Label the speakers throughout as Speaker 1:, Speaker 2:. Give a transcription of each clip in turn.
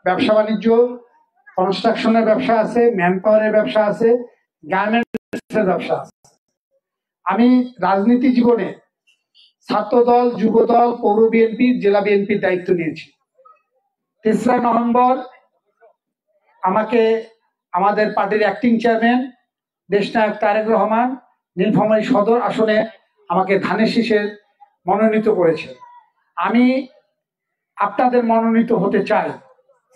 Speaker 1: ব্যবসা বাণিজ্য, কনস্ট্রাকশনের ব্যবসা আছে, ম্যান পাওয়ারের ব্যবসা আছে, গার্মেন্টসের ব্যবসা আছে। আমি রাজনীতি জীবনে ছাত্রদল, যুবদল, পৌর বিএনপি, জেলা বিএনপির দায়িত্ব নিয়েছি। 3রা নভেম্বর আমাকে আমাদের পার্টির অ্যাক্টিং চেয়ারম্যান দেশনায়ক তারেক রহমান নীলফামারী সদর আসনে আমাকে ধানের শীষের মনোনীত করেছে। আমি আপনাদের মনোনীত হতে চাই,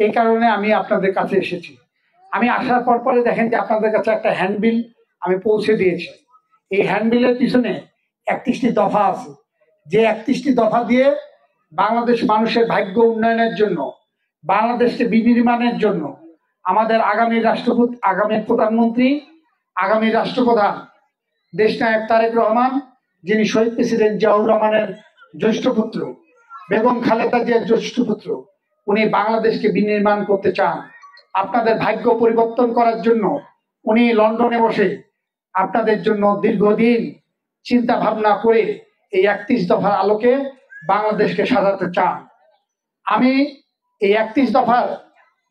Speaker 1: এই কারণে আমি আপনাদের কাছে এসেছি। আমি আসার পরে দেখেন যে আপনাদের কাছে একটা হ্যান্ডবিল আমি পৌঁছে দিয়েছি। এই হ্যান্ডবিলের পিছনে 31টি দফা আছে, যে 31টি দফা দিয়ে বাংলাদেশ মানুষের ভাগ্য উন্নয়নের জন্য, বাংলাদেশকে বিনির্মাণের জন্য আমাদের আগামী প্রধানমন্ত্রী, আগামী রাষ্ট্রপ্রধান দেশনায়ক তারেক রহমান, যিনি শহীদ প্রেসিডেন্ট জিয়াউর রহমানের জ্যেষ্ঠ পুত্র, বেগম খালেদা জিয়ার জ্যেষ্ঠ পুত্র, উনি বাংলাদেশকে বিনির্মাণ করতে চান। আপনাদের ভাগ্য পরিবর্তন করার জন্য উনি লন্ডনে বসে আপনাদের জন্য দীর্ঘদিন চিন্তা ভাবনা করে এই 31 দফার আলোকে বাংলাদেশকে সাজাতে চান। আমি এই 31 দফার,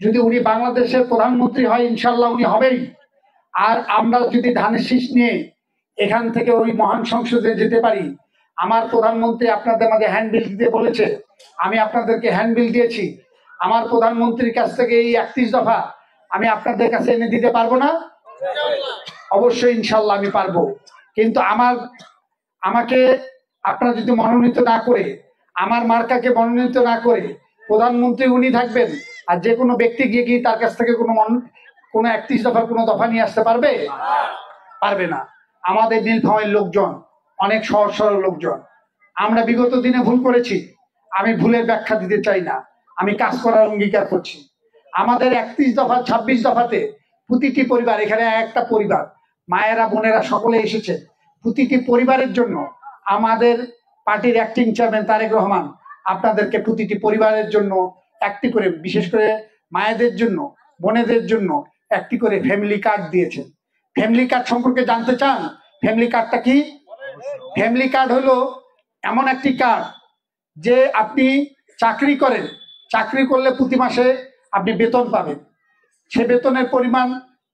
Speaker 1: যদি উনি বাংলাদেশের প্রধানমন্ত্রী হয়, ইনশাল্লাহ উনি হবেই। আর আমরা যদি ধানের শীষ নিয়ে এখান থেকে ওই মহান সংসদে যেতে পারি, আমার প্রধানমন্ত্রী আপনাদের মাঝে হ্যান্ডবিল দিতে বলেছে, আমি আপনাদেরকে হ্যান্ডবিল দিয়েছি। আমার প্রধানমন্ত্রীর কাছ থেকে এই 31 দফা আমি আপনাদের কাছে এনে দিতে পারবো না? অবশ্যই ইনশাল্লাহ আমি পারবো। কিন্তু আমাকে আপনারা যদি মনোনীত না করে, আমার মার্কাকে মনোনীত না করে, প্রধানমন্ত্রী উনি থাকবেন, আর যে কোনো ব্যক্তি গিয়ে কি তার কাছ থেকে কোনো 31 দফার কোনো দফা নিয়ে আসতে পারবে? পারবে না। আমাদের নীলফামারীর লোকজন অনেক সহজ সরল লোকজন। আমরা বিগত দিনে ভুল করেছি, আমি ভুলের ব্যাখ্যা দিতে চাই না, আমি কাজ করার অঙ্গীকার করছি। আমাদের 31 দফা 26 দফাতে প্রতিটি পরিবার, এখানে একটা পরিবার, মায়েরা বোনেরা সকলে এসেছে, প্রতিটি পরিবারের জন্য আমাদের পার্টির অ্যাক্টিং চেয়ারম্যান তারেক রহমান আপনাদেরকে প্রতিটি পরিবারের জন্য একটি করে, বিশেষ করে মায়েদের জন্য, বোনেদের জন্য একটি করে ফ্যামিলি কার্ড দিয়েছেন। ফ্যামিলি কার্ড সম্পর্কে জানতে চান? ফ্যামিলি কার্ডটা কি? ফ্যামিলি কার্ড হলো এমন একটি কার্ড যে আপনি চাকরি করেন, চাকরি করলে প্রতি মাসে আপনি বেতন পাবেন। সে বেতনের পরিমাণ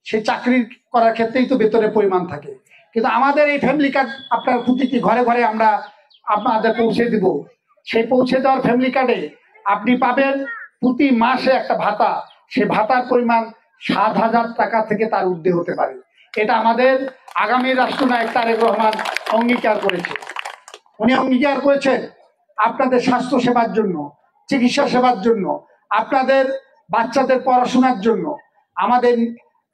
Speaker 1: সেই চাকরি করার ক্ষেত্রেই তো বেতনের পরিমাণ থাকে। কিন্তু আমাদের এই ফ্যামিলি কার্ড আপনার প্রতিটি ঘরে ঘরে আমরা আপনাদের পৌঁছে দিব। সেই পৌঁছে দেওয়ার ফ্যামিলি কার্ডে আপনি পাবেন প্রতি মাসে একটা ভাতা। সে ভাতার পরিমাণ 7,000 টাকা থেকে তার ঊর্ধ্বে হতে পারে। এটা আমাদের আগামী রাষ্ট্রনায়ক তারেক রহমান অঙ্গীকার করেছে। উনি অঙ্গীকার করেছেন আপনাদের স্বাস্থ্য সেবার জন্য, চিকিৎসা সেবার জন্য, আপনাদের বাচ্চাদের পড়াশোনার জন্য,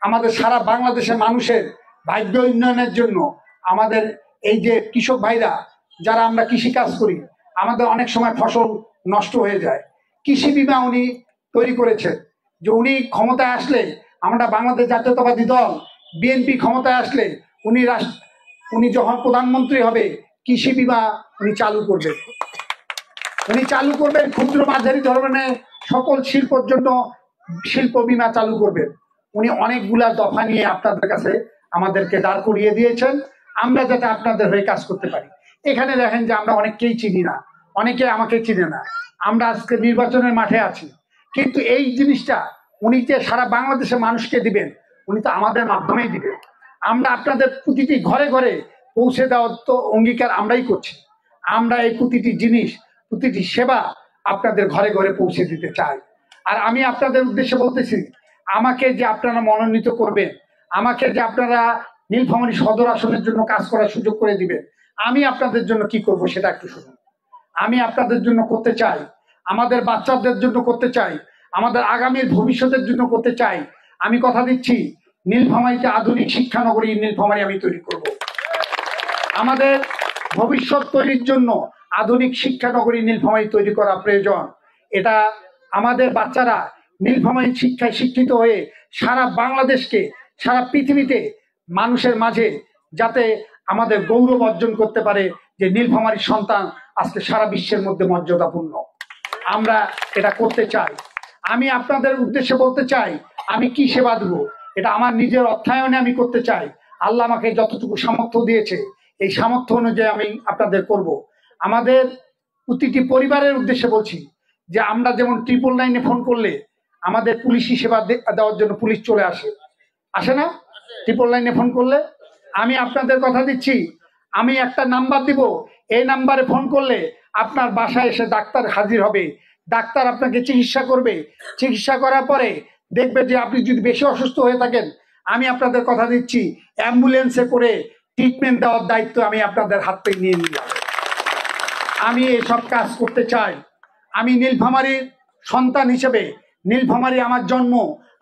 Speaker 1: আমাদের সারা বাংলাদেশের মানুষের ভাগ্য উন্নয়নের জন্য, আমাদের এই যে কৃষক ভাইরা যারা আমরা কৃষি কাজ করি, আমাদের অনেক সময় ফসল নষ্ট হয়ে যায়। কৃষি বিমা উনি তৈরি করেছেন, যে উনি ক্ষমতায় আসলে, আমরা বাংলাদেশ জাতীয়তাবাদী দল বিএনপি ক্ষমতায় আসলে উনি যখন প্রধানমন্ত্রী হবে, কৃষি বিমা উনি চালু করবেন। ক্ষুদ্র মাঝারি ধরনের সকল শিল্পের জন্য শিল্প বিমা চালু করবেন। উনি অনেকগুলা দফা নিয়ে আপনাদের কাছে আমাদেরকে দাঁড় করিয়ে দিয়েছেন, আমরা যাতে আপনাদের হয়ে কাজ করতে পারি। এখানে দেখেন যে আমরা অনেককেই চিনি না, অনেকে আমাকে চিনে না। আমরা আজকে নির্বাচনের মাঠে আছি, কিন্তু এই জিনিসটা উনি যে সারা বাংলাদেশের মানুষকে দিবেন, উনি তো আমাদের মাধ্যমেই দিবেন। আমরা আপনাদের প্রতিটি ঘরে ঘরে পৌঁছে দেওয়ার তো অঙ্গীকার আমরাই করছি। আমরা এই প্রতিটি জিনিস, প্রতিটি সেবা আপনাদের ঘরে ঘরে পৌঁছে দিতে চাই। আর আমি আপনাদের উদ্দেশ্যে বলতেছি, আমাকে যে আপনারা মনোনীত করবেন, আমাকে যে আপনারা নীলফামারী সদর আসনের জন্য কাজ করার সুযোগ করে দিবেন, আমি আপনাদের জন্য কি করব সেটা একটু শুনুন। আমি আপনাদের জন্য করতে চাই, আমাদের বাচ্চাদের জন্য করতে চাই, আমাদের আগামীর ভবিষ্যতের জন্য করতে চাই। আমি কথা দিচ্ছি, নীলফামারীতে আধুনিক শিক্ষানগরী নীলফামারী আমি তৈরি করব। আমাদের ভবিষ্যৎ তৈরির জন্য আধুনিক শিক্ষানগরী নীলফামারী তৈরি করা প্রয়োজন। এটা আমাদের বাচ্চারা নীলফামারী শিক্ষায় শিক্ষিত হয়ে সারা বাংলাদেশকে, সারা পৃথিবীতে মানুষের মাঝে যাতে আমাদের গৌরব অর্জন করতে পারে যে নীলফামারীর সন্তান আজকে সারা বিশ্বের মধ্যে মর্যাদাপূর্ণ। আমরা এটা করতে চাই। আমি আপনাদের উদ্দেশ্যে বলতে চাই, আমি কি সেবা দেব এটা আমার নিজের অর্থায়নে আমি করতে চাই। আল্লাহ আমাকে যতটুকু সামর্থ্য দিয়েছে, এই সামর্থ্য অনুযায়ী আমি আপনাদের করব। আমাদের প্রতিটি পরিবারের উদ্দেশ্যে বলছি যে আমরা যেমন 999-এ ফোন করলে আমাদের পুলিশি সেবা দেওয়ার জন্য পুলিশ চলে আসে, আসে না? 999 ফোন করলে আমি আপনাদের কথা দিচ্ছি, আমি একটা নাম্বার দিব, এই নাম্বারে ফোন করলে আপনার বাসায় এসে ডাক্তার হাজির হবে, ডাক্তার আপনাকে চিকিৎসা করবে, চিকিৎসা করার পরে দেখবে যে আপনি যদি বেশি অসুস্থ হয়ে থাকেন, আমি আপনাদের কথা দিচ্ছি অ্যাম্বুলেন্সে করে ট্রিটমেন্ট দেওয়ার দায়িত্ব আমি আপনাদের হাত থেকে নিয়ে নিলাম। আমি এসব কাজ করতে চাই। আমি নীলফামারীর সন্তান হিসেবে, নীলফামারী আমার জন্ম,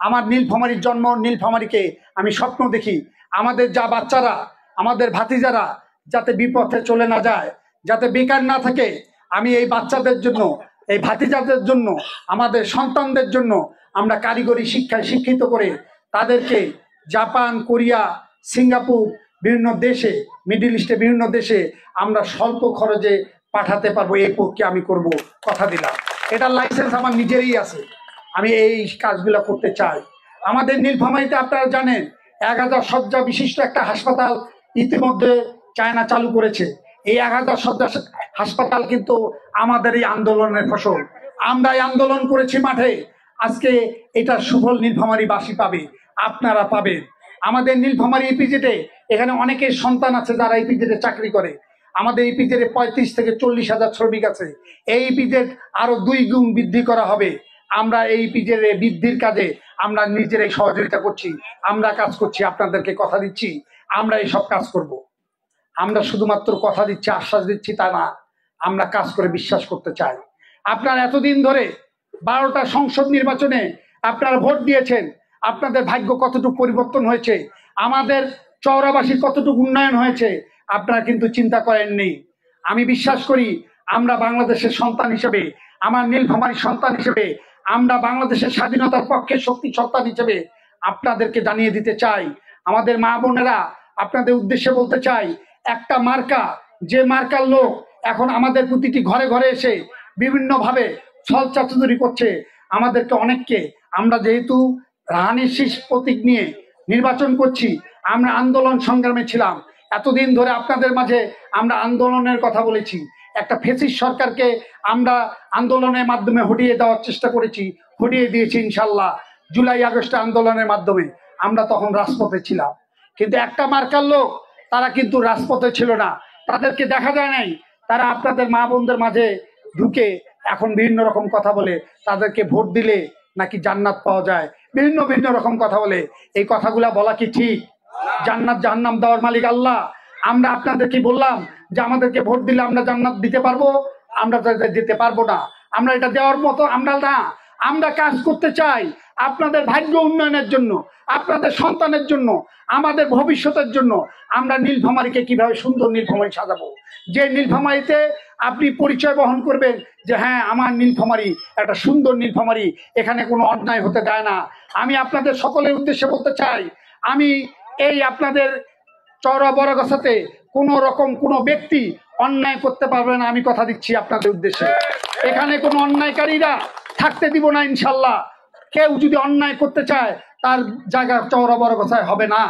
Speaker 1: আমার নীলফামারীর জন্ম, নীলফামারীকে আমি স্বপ্ন দেখি আমাদের যা বাচ্চারা, আমাদের ভাতিজারা যাতে বিপথে চলে না যায়, যাতে বেকার না থাকে। আমি এই বাচ্চাদের জন্য, এই ভাতিজাদের জন্য, আমাদের সন্তানদের জন্য আমরা কারিগরি শিক্ষায় শিক্ষিত করে তাদেরকে জাপান, কোরিয়া, সিঙ্গাপুর, বিভিন্ন দেশে, মিডল ইস্টে বিভিন্ন দেশে আমরা স্বল্প খরচে পাঠাতে পারবো। এই প্রক্রিয়া আমি করব, কথা দিলাম। এটার লাইসেন্স আমার নিজেরই আছে। আমি এই কাজগুলো করতে চাই। আমাদের নীলফামারীতে আপনারা জানেন 1000 শয্যা বিশিষ্ট একটা হাসপাতাল ইতিমধ্যে চায়না চালু করেছে। এই 1000 শয্যা হাসপাতাল কিন্তু আমাদের এই আন্দোলনের ফসল। আমরা এই আন্দোলন করেছি মাঠে, আজকে এটা সুফল নীলফামারীবাসী পাবে, আপনারা পাবেন। আমাদের নীলফামারী ইপিজেডে এখানে অনেকের সন্তান আছে যারা ইপিজেডে চাকরি করে। আমাদের ইপিজেডে 35 থেকে 40 হাজার শ্রমিক আছে। এই ইপিজেড আরো 2 গুণ বৃদ্ধি করা হবে। আমরা এই ইপিজেডে বৃদ্ধির কাজে আমরা নিজেরাই সহযোগিতা করছি, আমরা কাজ করছি, আপনাদেরকে কথা দিচ্ছি আমরা এই সব কাজ করব। আমরা শুধুমাত্র কথা দিচ্ছি, আশ্বাস দিচ্ছি তা না, আমরা কাজ করে বিশ্বাস করতে চাই। আপনারা এতদিন ধরে 12টা সংসদ নির্বাচনে আপনারা ভোট দিয়েছেন, আপনাদের ভাগ্য কতটুকু পরিবর্তন হয়েছে, আমাদের চৌরাবাসীর কতটুকু উন্নয়ন হয়েছে আপনারা কিন্তু চিন্তা করেননি। আমি বিশ্বাস করি আমরা বাংলাদেশের সন্তান হিসেবে, আমার নীলফামারীর সন্তান হিসেবে, আমরা বাংলাদেশের স্বাধীনতার পক্ষে শক্তি সন্তান হিসেবে আপনাদেরকে জানিয়ে দিতে চাই। আমাদের মা বোনেরা, আপনাদের উদ্দেশ্যে বলতে চাই, একটা মার্কা, যে মার্কার লোক এখন আমাদের প্রতিটি ঘরে ঘরে এসে বিভিন্নভাবে ছল চাতুরি করছে, আমাদেরকে অনেককে, আমরা যেহেতু রাহানের শীষ প্রতীক নিয়ে নির্বাচন করছি, আমরা আন্দোলন সংগ্রামে ছিলাম এতদিন ধরে, আপনাদের মাঝে আমরা আন্দোলনের কথা বলেছি। একটা ফ্যাসিস্ট সরকারকে আমরা আন্দোলনের মাধ্যমে হটিয়ে দেওয়ার চেষ্টা করেছি, হটিয়ে দিয়েছি ইনশাল্লাহ। জুলাই আগস্টে আন্দোলনের মাধ্যমে আমরা তখন রাজপথে ছিলাম, কিন্তু একটা মার্কার লোক তারা কিন্তু রাজপথে ছিল না, তাদেরকে দেখা যায় নাই। তারা আপনাদের মা বোনদের মাঝে ঢুকে এখন বিভিন্ন রকম কথা বলে, তাদেরকে ভোট দিলে নাকি জান্নাত পাওয়া যায়, বিভিন্ন বিভিন্ন রকম কথা বলে। এই কথাগুলা বলা কি ঠিক? জান্নাত জাহান্নাম দেওয়ার মালিক আল্লাহ। আমরা আপনাদেরকে বললাম যে আমাদেরকে ভোট দিলে আমরা জান্নাত দিতে পারবো, আমরা দিতে পারবো না। আমরা এটা দেওয়ার মতো আমরা না, আমরা কাজ করতে চাই আপনাদের ভাগ্য উন্নয়নের জন্য, আপনাদের সন্তানের জন্য, আমাদের ভবিষ্যতের জন্য। আমরা নীলফামারীকে কিভাবে সুন্দর নীলফামারী সাজাবো, যে নীলফামারীতে আপনি পরিচয় বহন করবেন যে হ্যাঁ আমার নীলফামারী একটা সুন্দর নীলফামারী, এখানে কোনো অন্যায় হতে দেয় না। আমি আপনাদের সকলের উদ্দেশ্যে বলতে চাই, আমি এই আপনাদের চওড়া বড়গাছাতে কোনো রকম কোনো ব্যক্তি অন্যায় করতে পারবে না, আমি কথা দিচ্ছি আপনাদের উদ্দেশ্যে। এখানে কোনো অন্যায়কারীরা থাকতে দিব না ইনশাল্লাহ। কেউ যদি অন্যায় করতে চায় তার জায়গা চওড়া বড়গাছায় হবে না।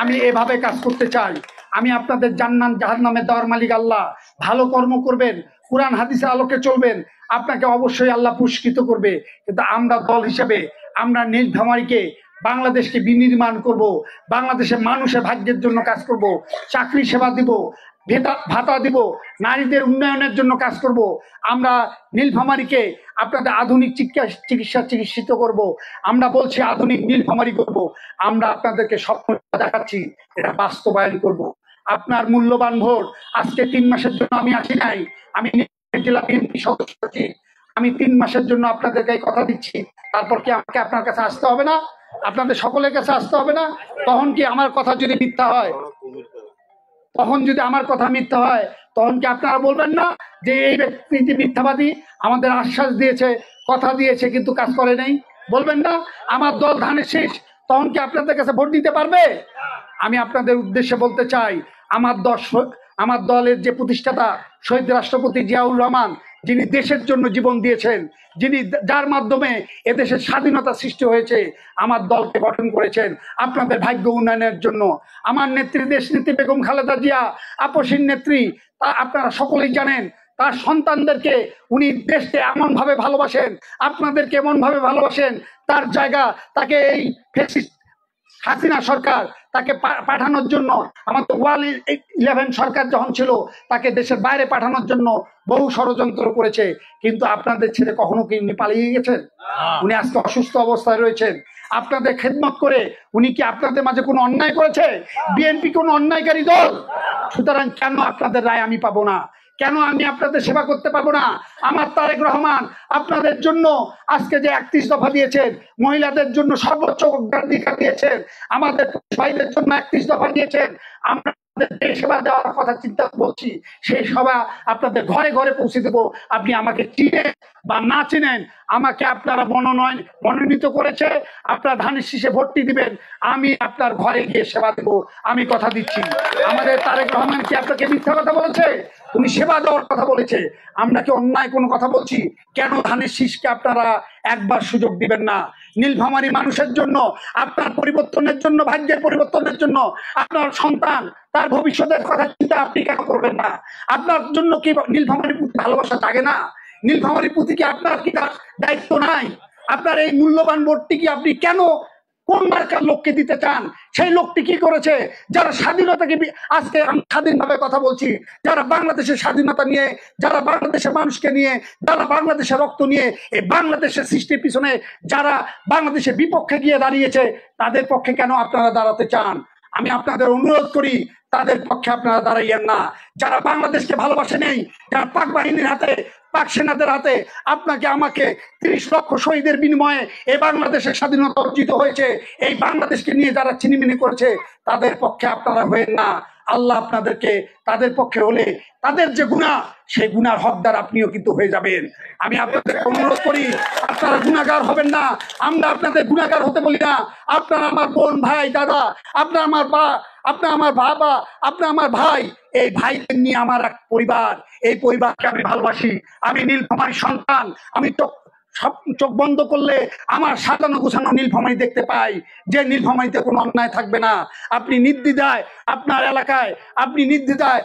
Speaker 1: আমি এভাবে কাজ করতে চাই। আমি আপনাদের জান্নাত জাহান্নামে দেওয়ার মালিক আল্লাহ। ভালো কর্ম করবেন, কুরআন হাদিসের আলোকে চলবেন, আপনাকে অবশ্যই আল্লাহ পুরস্কৃত করবে। কিন্তু আমরা দল হিসেবে আমরা নীলফামারীকে, বাংলাদেশকে বিনির্মাণ করব, বাংলাদেশের মানুষের ভাগ্যের জন্য কাজ করব, চাকরি সেবা দিব, ভাতা দিব, নারীদের উন্নয়নের জন্য কাজ করব। আমরা নীলফামারীকে আপনাদের আধুনিক চিকিৎসা চিকিৎসিত করব। আমরা বলছি আধুনিক নীলফামারী করব। আমরা আপনাদেরকে স্বপ্ন দেখাচ্ছি, এটা বাস্তবায়ন করব। আপনার মূল্যবান ভোট, আজকে 3 মাসের জন্য আমি আসি নাই, আমি জেলা বিএনপি সদস্য আছি। আমি 3 মাসের জন্য আপনাদেরকে কথা দিচ্ছি। তারপর কি আমাকে আপনার কাছে আসতে হবে না? আপনাদের সকলের কাছে আসতে হবে না? তখন কি আমার কথা যদি মিথ্যা হয়, তখন যদি আমার কথা মিথ্যা হয়, তখন কি আপনারা বলবেন না যে এই ব্যক্তি মিথ্যাবাদী, আমাদের আশ্বাস দিয়েছে, কথা দিয়েছে কিন্তু কাজ করে নাই? বলবেন না? আমার দল ধানের শেষ, তখন কি আপনাদের কাছে ভোট দিতে পারবে? আমি আপনাদের উদ্দেশ্যে বলতে চাই, আমার দলের যে প্রতিষ্ঠাতা শহীদ রাষ্ট্রপতি জিয়াউর রহমান, যিনি দেশের জন্য জীবন দিয়েছেন, যিনি যার মাধ্যমে এদেশের স্বাধীনতা সৃষ্টি হয়েছে, আমার দলকে গঠন করেছেন আপনাদের ভাগ্য উন্নয়নের জন্য। আমার নেত্রী, দেশ নেত্রী বেগম খালেদা জিয়া, আপসীর নেত্রী, তা আপনারা সকলেই জানেন, তার সন্তানদেরকে উনি দেশকে এমন ভাবে ভালোবাসেন, আপনাদেরকে এমন ভাবে ভালোবাসেন, তার জায়গা তাকে এই ফ্যাসিস্ট হাসিনা সরকার তাকে পাঠানোর জন্য, আমাদের 11 সরকার যখন ছিল তাকে দেশের বাইরে পাঠানোর জন্য বহু ষড়যন্ত্র করেছে, কিন্তু আপনাদের ছেড়ে কখনো কি উনি পালিয়ে গেছেন? উনি আজকে অসুস্থ অবস্থায় রয়েছেন। আপনাদের খেদমত করে উনি কি আপনাদের মাঝে কোনো অন্যায় করেছে? বিএনপি কোনো অন্যায়কারী দল? সুতরাং কেন আপনাদের রায় আমি পাবো না? কেন আমি আপনাদের সেবা করতে পারবো না? আমার তারেক রহমান আপনাদের জন্য আজকে যে 31 দফা দিয়েছেন, মহিলাদের জন্য সর্বোচ্চ অগ্রাধিকার দিয়েছেন, আমাদের ভাইদের জন্য 31 দফা দিয়েছেন, আমরা সেবা দেওয়ার কথা চিন্তা করছি, সেই সভা আপনাদের ঘরে ঘরে পৌঁছে দেবো। আপনি আমাকে চিনেন বা না চিনেন, আমাকে আপনারা মনোনীত করেছে, আপনার ধানের শীষে ভর্তি দিবেন, আমি আপনার ঘরে গিয়ে সেবা দেবো, আমি কথা দিচ্ছি। আমাদের তারেক রহমান কি আপনাকে মিথ্যা কথা বলেছে? উনি সেবা দেওয়ার কথা বলেছে। আমরা কি অন্যায় কোনো কথা বলছি? কেন ধানের শীষকে আপনারা একবার সুযোগ দিবেন না? নীলফামারী মানুষের জন্য, আপনার পরিবর্তনের জন্য, ভাগ্যের পরিবর্তনের জন্য, আপনার সন্তান তার ভবিষ্যতের কথা চিন্তা আপনি কেন করবেন না? আপনার জন্য কি নীলফামারীর প্রতি ভালোবাসা জাগে না? নীলফামারীর প্রতি কি আপনার কি দায়িত্ব নাই? আপনার এই মূল্যবান ভোটটি কি আপনি কেন কোন মার্কার লোককে দিতে চান? সেই লোকটি কি করেছে? যারা স্বাধীনতাকে, আজকে আমি স্বাধীনভাবে কথা বলছি, যারা বাংলাদেশের স্বাধীনতা নিয়ে, যারা বাংলাদেশের মানুষকে নিয়ে, যারা বাংলাদেশের রক্ত নিয়ে এই বাংলাদেশের সৃষ্টির পিছনে যারা বাংলাদেশের বিপক্ষে গিয়ে দাঁড়িয়েছে, তাদের পক্ষে কেন আপনারা দাঁড়াতে চান? আমি আপনাদের অনুরোধ করি, তাদের পক্ষে আপনারা দাঁড়াইয়েন না। যারা বাংলাদেশকে ভালোবাসে নেই, যারা পাক বাহিনীর হাতে, পাক সেনাদের হাতে আপনাকে আমাকে 30 লক্ষ শহীদের বিনিময়ে এই বাংলাদেশের স্বাধীনতা অর্জিত হয়েছে, এই বাংলাদেশকে নিয়ে যারা চিনিমিনি করেছে, তাদের পক্ষে আপনারা হবেন না। আল্লাহ আপনাদেরকে তাদের পক্ষে হলে তাদের যে গুনাহ, সেই গুনার হকদার আপনিও কিন্তু হয়ে যাবেন। আমি আপনাদের অনুরোধ করি, আপনারা গুনাহগার হবেন না। আমরা আপনাদের গুনাহগার হতে বলি না। আপনারা আমার বোন, ভাই, দাদা, আপনার আমার আপনার আমার বাবা, আপনার আমার ভাই, এই ভাইদের নিয়ে আমার এক পরিবার, এই পরিবারকে আমি ভালোবাসি। আমি নীলফামারীর সন্তান। আমি চোখ বন্ধ করলে আমার সাজানো গোছানো নীলফামারী দেখতে পাই, যে নীলফামারীতে কোনো অন্যায় থাকবে না। আপনি নির্দ্বিধায় আপনার এলাকায়, আপনি নির্দ্বিধায়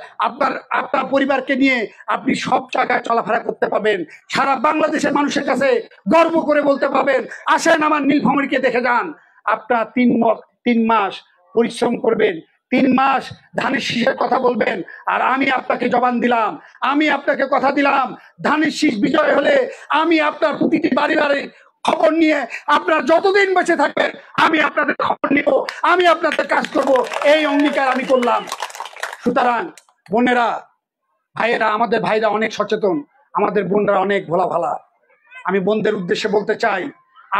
Speaker 1: আপনার পরিবারকে নিয়ে আপনি সব জায়গায় চলাফেরা করতে পারবেন। সারা বাংলাদেশের মানুষের কাছে গর্ব করে বলতে পারবেন, আসেন আমার নীলফামারীকে দেখে যান। আপনার 3 মাস পরিশ্রম করবেন, 3 মাস ধানের শীষের কথা বলবেন, আর আমি আপনাকে জবান দিলাম, আমি আপনাকে কথা দিলাম, ধানের শীষ বিজয় হলে আমি আপনার প্রতিটি বাড়ি বাড়ি খবর নিয়ে, আপনার যতদিন বেঁচে থাকবেন আমি আপনাদের খবর নিব, আমি আপনাদের কাজ করব, এই অঙ্গীকার আমি করলাম। সুতরাং বোনেরা, ভাইয়েরা, আমাদের ভাইরা অনেক সচেতন, আমাদের বোনরা অনেক ভোলা ভালা। আমি বোনদের উদ্দেশ্যে বলতে চাই,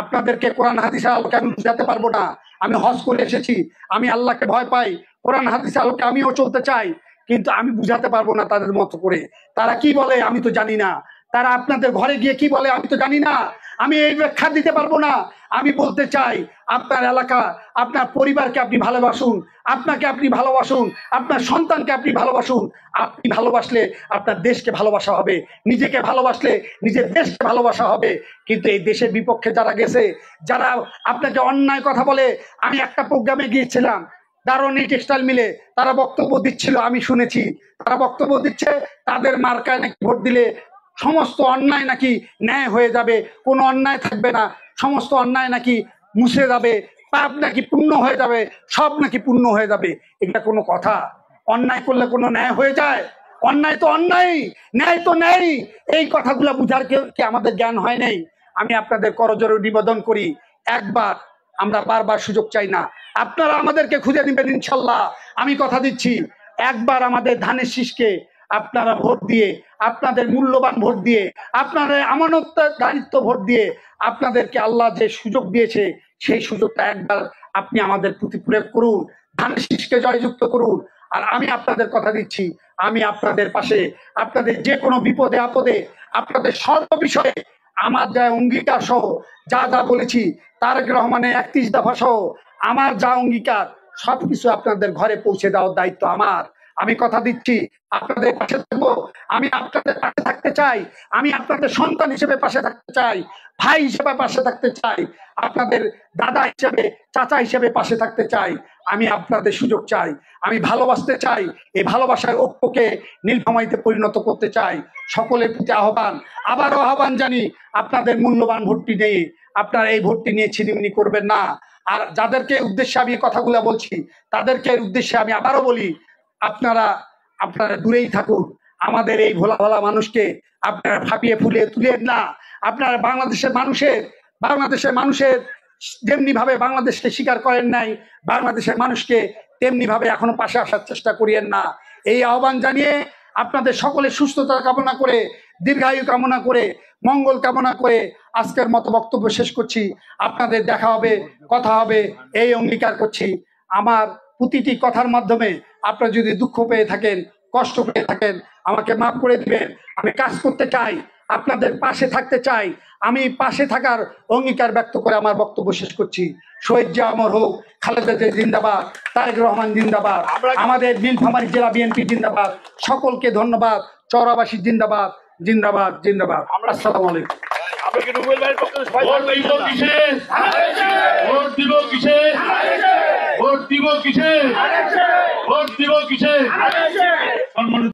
Speaker 1: আপনাদেরকে কোরআন হাদিসের আলোকে আমি বুঝাতে পারবো না। আমি হজ করে এসেছি, আমি আল্লাহকে ভয় পাই, কোরআন হাদিসের আলোকে আমিও চলতে চাই, কিন্তু আমি বুঝাতে পারবো না তাদের মতো করে। তারা কি বলে আমি তো জানি না, তারা আপনাদের ঘরে গিয়ে কি বলে আমি তো জানি না, আমি এই ব্যাখ্যা দিতে পারবো না। আমি বলতে চাই, আপনার এলাকা, আপনার পরিবারকে আপনি ভালোবাসুন, আপনাকে আপনি ভালোবাসুন, আপনার সন্তানকে আপনি ভালোবাসুন। আপনি ভালোবাসলে আপনার দেশকে ভালোবাসা হবে, নিজেকে ভালোবাসলে নিজের দেশকে ভালোবাসা হবে। কিন্তু এই দেশের বিপক্ষে যারা গেছে, যারা আপনাকে অন্যায় কথা বলে, আমি একটা প্রোগ্রামে গিয়েছিলাম, দারুণ টেক্সটাইল মিলে, তারা বক্তব্য দিচ্ছিল, আমি শুনেছি, তারা বক্তব্য দিচ্ছে তাদের মার্কায় নাকি ভোট দিলে সমস্ত অন্যায় নাকি ন্যায় হয়ে যাবে, কোনো অন্যায় থাকবে না, সমস্ত অন্যায় নাকি মুছে যাবে, পাপ নাকি পূর্ণ হয়ে যাবে, সব নাকি পূর্ণ হয়ে যাবে। এটা কোনো কথা? অন্যায় করলে কোনো ন্যায় হয়ে যায়? অন্যায় তো অন্যায়, ন্যায় তো ন্যায়। এই কথাগুলো বুঝার কি আমাদের জ্ঞান হয় নাই? আমি আপনাদের করজোড়ে নিবেদন করি, একবার, আমরা বারবার সুযোগ চাই না, আপনারা আমাদেরকে খুঁজে দিবেন ইনশাল্লাহ। আমি কথা দিচ্ছি, একবার আমাদের ধানের শীষকে আপনারা ভোট দিয়ে, আপনাদের মূল্যবান ভোট দিয়ে, আপনাদের আমানত দায়িত্ব ভোট দিয়ে, আপনাদেরকে আল্লাহ যে সুযোগ দিয়েছে, সেই সুযোগটা একবার আপনি আমাদের প্রতি প্রয়োগ করুন, ধানের শীষকে জয়যুক্ত করুন। আর আমি আপনাদের কথা দিচ্ছি, আমি আপনাদের পাশে, আপনাদের যে কোনো বিপদে আপদে, আপনাদের সর্ব বিষয়ে আমার যা অঙ্গীকার সহ যা যা বলেছি, তারেক রহমানের 31 দফা সহ আমার যা অঙ্গীকার, সবকিছু আপনাদের ঘরে পৌঁছে দেওয়ার দায়িত্ব আমার। আমি কথা দিচ্ছি আপনাদের পাশে থাকবো। আমি আপনাদের পাশে থাকতে চাই, আমি আপনাদের সন্তান হিসেবে পাশে থাকতে চাই, ভাই হিসেবে পাশে থাকতে চাই, আপনাদের দাদা হিসেবে, চাচা হিসেবে পাশে থাকতে চাই। আমি আপনাদের সুযোগ চাই, আমি ভালোবাসতে চাই, এই ভালোবাসার ঐক্যকে নীলফামারীতে পরিণত করতে চাই। সকলের প্রতি আহ্বান, আবারও আহ্বান জানি, আপনাদের মূল্যবান ভোটটি নিয়ে, আপনারা এই ভোটটি নিয়ে ছিনিমিনি করবেন না। আর যাদেরকে উদ্দেশ্যে আমি কথাগুলো বলছি, তাদেরকে উদ্দেশ্যে আমি আবারও বলি, আপনারা আপনারা দূরেই থাকুন। আমাদের এই ভোলা ভালা মানুষকে আপনারা ফাঁপিয়ে ফুলিয়ে তুলেন না। আপনারা বাংলাদেশের মানুষের যেমনি ভাবে বাংলাদেশকে স্বীকার করেন নাই, বাংলাদেশের মানুষকে তেমনি ভাবে এখনো পাশে আসার চেষ্টা করিয়েন না। এই আহ্বান জানিয়ে আপনাদের সকলের সুস্থতা কামনা করে, দীর্ঘায়ু কামনা করে, মঙ্গল কামনা করে আজকের মতো বক্তব্য শেষ করছি। আপনাদের দেখা হবে, কথা হবে, এই অঙ্গীকার করছি। আমার প্রতিটি কথার মাধ্যমে আপনারা যদি দুঃখ পেয়ে থাকেন, কষ্ট পেয়ে থাকেন, আমাকে মাফ করে দিবেন। আমি কাজ করতে চাই, আপনাদের পাশে থাকতে চাই। আমি পাশে থাকার অঙ্গীকার ব্যক্ত করে আমার বক্তব্য শেষ করছি। শহীদ জিয়া অমর হোক, খালেদা জিয়া জিন্দাবাদ, তারেক রহমান জিন্দাবাদ, আমাদের নীলফামারী জেলা বিএনপি জিন্দাবাদ। সকলকে ধন্যবাদ। চৌরাবাসী জিন্দাবাদ, জিন্দাবাদ, জিন্দাবাদ। আসসালামু আলাইকুম।
Speaker 2: ভোট দিব কিসে?